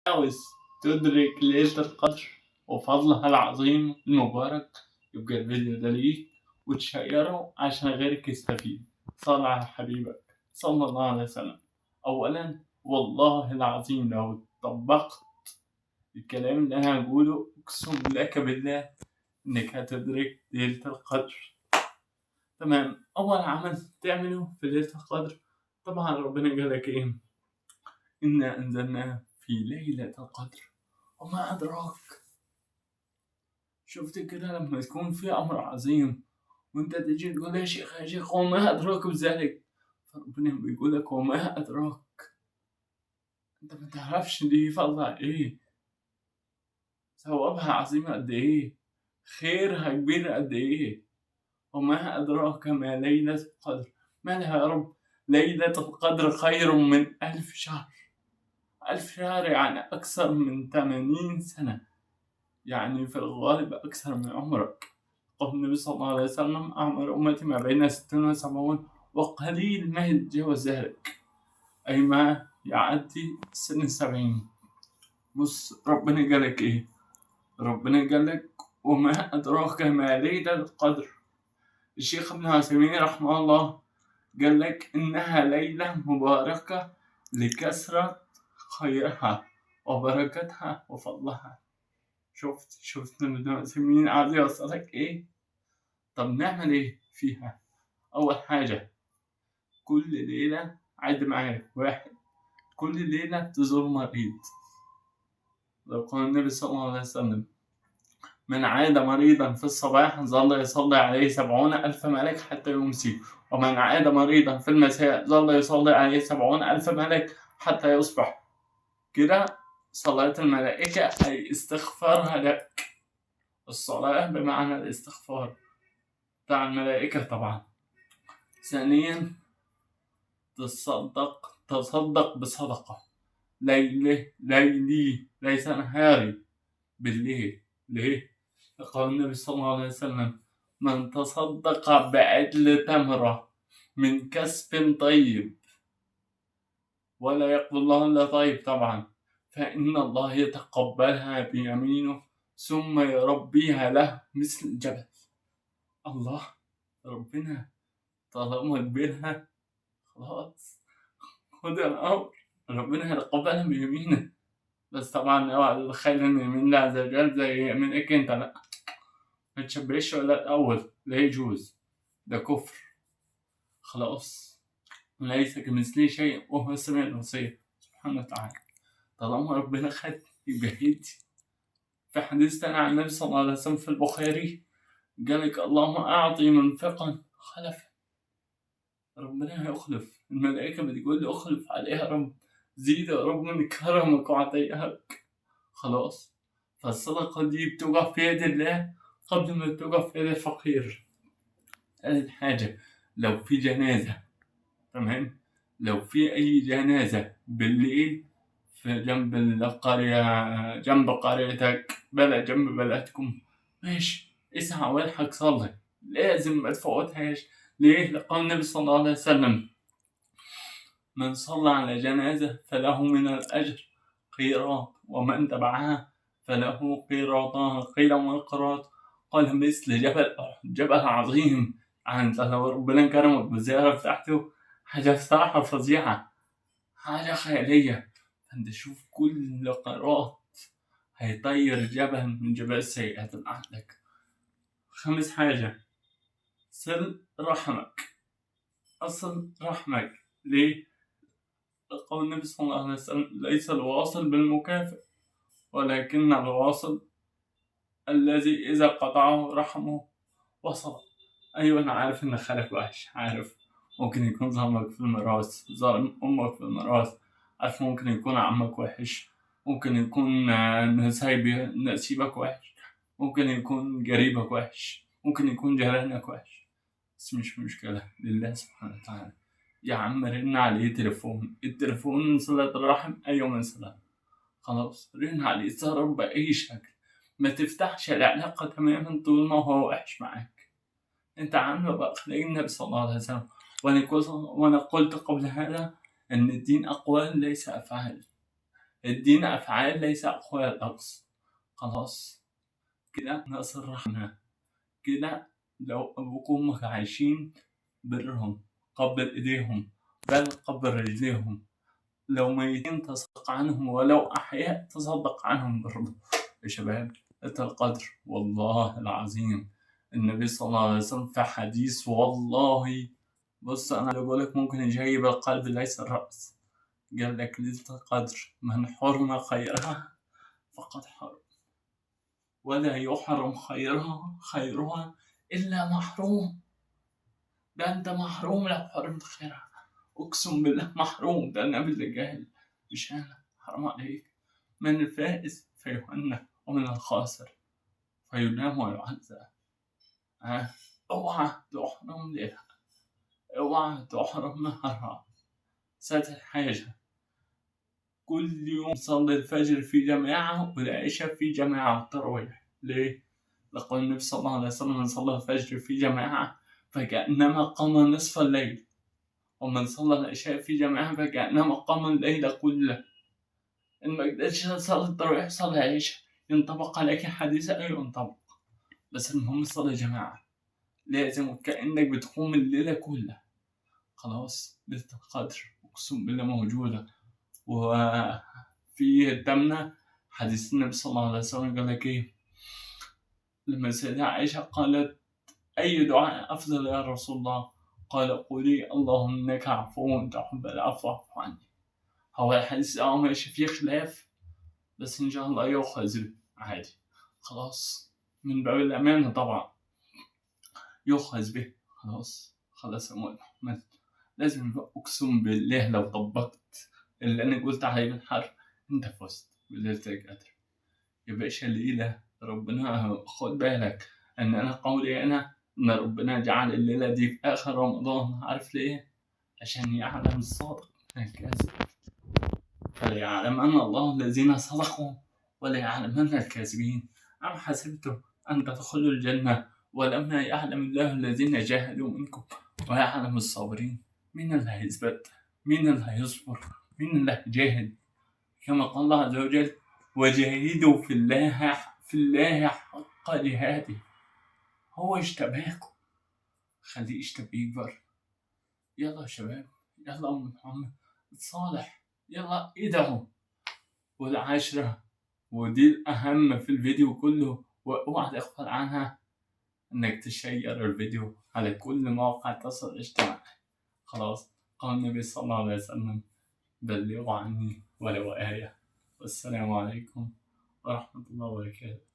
عاوز تدرك ليلة القدر وفضلها العظيم المبارك، يبقى الفيديو ده ليك وتشيره عشان غيرك يستفيد. صل على حبيبك صلى الله عليه وسلم. أولا والله العظيم لو طبقت الكلام اللي أنا هقوله أقسم لك بالله إنك هتدرك ليلة القدر. تمام. أول عمل تعمله في ليلة القدر، طبعا ربنا قال لك إيه؟ إنا أنزلناه في ليلة القدر وما أدراك. شفت كده لما يكون في أمر عظيم وأنت تجي تقول يا شيخ وما أدراك بذلك، فربنا بيقول لك وما أدراك. أنت ما تعرفش دي فضلها إيه، ثوابها عظيم قد إيه، خيرها كبير قد إيه. وما أدراك ما ليلة القدر. مالها يا رب؟ ليلة القدر خير من 1000 شهر. 1000 شهر يعني أكثر من 80 سنة، يعني في الغالب أكثر من عمرك. قال النبي صلى الله عليه وسلم أعمر أمتي ما بين 60 و70 وقليل ما يتجاوز ذلك، أي ما يعدي سن 70. بص ربنا قالك إيه؟ ربنا قالك وما أدراك ما ليلة القدر. الشيخ ابن عثيمين رحمه الله قالك إنها ليلة مباركة لكثرة خيرها وبركتها وفضلها. شفت ابن عثيمين عايز يوصلك إيه؟ طب نعمل إيه فيها؟ أول حاجة كل ليلة عد معايا 1. كل ليلة تزور مريض. لو قال النبي صلى الله عليه وسلم من عاد مريضا في الصباح ظل يصلي عليه 70,000 ملك حتى يمسي، ومن عاد مريضا في المساء ظل يصلي عليه 70,000 ملك حتى يصبح. كده صلاة الملائكة أي استغفارها لك. الصلاة بمعنى الاستغفار بتاع الملائكة طبعا. ثانيا تصدق بصدقة ليلي ليس نهاري، بالليل. ليه؟ قال النبي صلى الله عليه وسلم من تصدق بعدل تمرة من كسب طيب، ولا يقبل الله إلا طيب طبعا، فإن الله يتقبلها بيمينه ثم يربيها له مثل الجبل. الله، ربنا طالما كبرها خلاص خد الأمر، ربنا هيتقبلها بيمينه. بس طبعا اوعى تتخيل ان يمين الله عز وجل زي يمينك انت، لا، ما تشبهش ولا الأول، لا يجوز، ده كفر. خلاص، ليس كمثله شيء وهو السميع البصير سبحانه وتعالى. طالما ربنا خد يبقى هدي. في حديث تاني عن النبي صلى الله عليه وسلم في البخاري قالك اللهم أعطي منفقا خلفا. ربنا هيخلف، الملائكة بتقول لي أخلف عليها يا رب، زيد يا رب من كرمك وعطيئك. خلاص، فالصدقة دي بتقف في يد الله قبل ما تقف في يد الفقير. ثالث حاجة لو في جنازة، تمام، لو في أي جنازة بالليل في جنب القرية، جنب قريتك، بلد جنب بلدكم، ماشي اسعى والحق صلي، لازم ما تفوتهاش. ليه؟ لقول النبي صلى الله عليه وسلم من صلى على جنازة فله من الأجر قيراط، ومن تبعها فله قيراطان. قيل وما القيراط؟ قال مثل جبل أحد، جبل عظيم. أنت لو ربنا كرمك بالزيارة بتاعته حاجة بصراحة فظيعة، حاجة خيالية. أنت شوف كل قيراط هيطير جبل من جبال السيئات اللي عندك. 5 حاجة صل رحمك، أصل رحمك. ليه؟ قول النبي صلى الله عليه وسلم ليس الواصل بالمكافئ ولكن الواصل الذي إذا قطعه رحمه وصل. أيوة أنا عارف إن خالك وحش، عارف ممكن يكون ظلمك في الميراث، ظلم أمك في الميراث، عارف ممكن يكون عمك وحش، ممكن يكون نسيبك وحش، ممكن يكون قريبك وحش، ممكن يكون جيرانك وحش، بس مش مشكلة، لله سبحانه وتعالى. يا عم رن عليه تليفون، التليفون من صلة الرحم، أيوة من صلة. خلاص رن عليه، اتصرف بأي شكل، ما تفتحش العلاقة تماما طول ما هو وحش معاك. انت عامله بأخلاق النبي صلى الله عليه وسلم. وأنا قلت قبل هذا أن الدين أقوال ليس أفعال. الدين أفعال ليس أقوال لفظ. خلاص كده نصرحنا كده. لو أبوك وأمك عايشين برهم، قبل إيديهم بل قبل رجليهم. لو ميتين تصدق عنهم، ولو أحياء تصدق عنهم برضه. يا شباب ليلة القدر والله العظيم النبي صلى الله عليه وسلم في حديث، والله بص أنا اللي بقولك ممكن يجيب القلب ليس الرأس. قال لك ليلة القدر من حرم خيرها فقد حرم، ولا يحرم خيرها إلا محروم. ده أنت محروم لو حرمت خيرها، أقسم بالله محروم. ده النبي اللي جاهل مش أنا، حرام عليك. من الفائز فيهنى، ومن الخاسر فينام ويعذب. اوعى تحرم ليلها، اوعى تحرم نهارها. سادس حاجة، كل يوم صلي الفجر في جماعة والعشاء في جماعة والتراويح. ليه؟ لقول النبي صلى الله عليه وسلم من صلى الفجر في جماعة فكأنما قام نصف الليل، ومن صلى العشاء في جماعة فكأنما قام الليل كله. إن ما قدرتش تصلي التراويح صلي العشاء، ينطبق عليك حديث أيوة ينطبق، بس المهم صلي جماعة. لازم كأنك بتقوم الليلة كلها. خلاص ليلة القدر أقسم بالله موجودة. وفي التامنة حديث النبي صلى الله عليه وسلم قال لك إيه؟ لما السيدة عائشة قالت أي دعاء أفضل يا رسول الله؟ قال قولي اللهم إنك عفو تحب العفو فاعف عني. هو الحديث ماشي فيه خلاف، بس إن شاء الله يؤخذ عادي. خلاص من باب الأمانة طبعا يؤخذ به. خلاص يا محمد لازم أقسم بالله لو طبقت اللي أنا قلت عليه بالحرف أنت فزت بليلة القدر يا باشا. الليلة ربنا خد بالك أن أنا قولي أنا إن ربنا جعل الليلة دي في آخر رمضان. عارف ليه؟ عشان يعلم الصادق من الكاذب، فليعلمن الله الذين صدقوا وليعلمن الكاذبين. أم حسبتم أن تدخلوا الجنة ولما يعلم الله الذين جاهدوا منكم ويعلم الصابرين؟ مين اللي هيثبت؟ مين اللي هيصبر؟ مين اللي هيجاهد؟ كما قال الله عز وجل وجاهدوا في الله حق جهاده. هو اشتباكم، خليه يشتبيك برضه. يلا يا شباب، يلا أم محمد صالح، يلا ادعوا. والعاشرة ودي الأهم في الفيديو كله واوعى تغفل عنها، إنك تشير الفيديو على كل مواقع التواصل الاجتماعي. خلاص قال النبي صلى الله عليه وسلم بلغوا عني ولو آية. والسلام عليكم ورحمة الله وبركاته.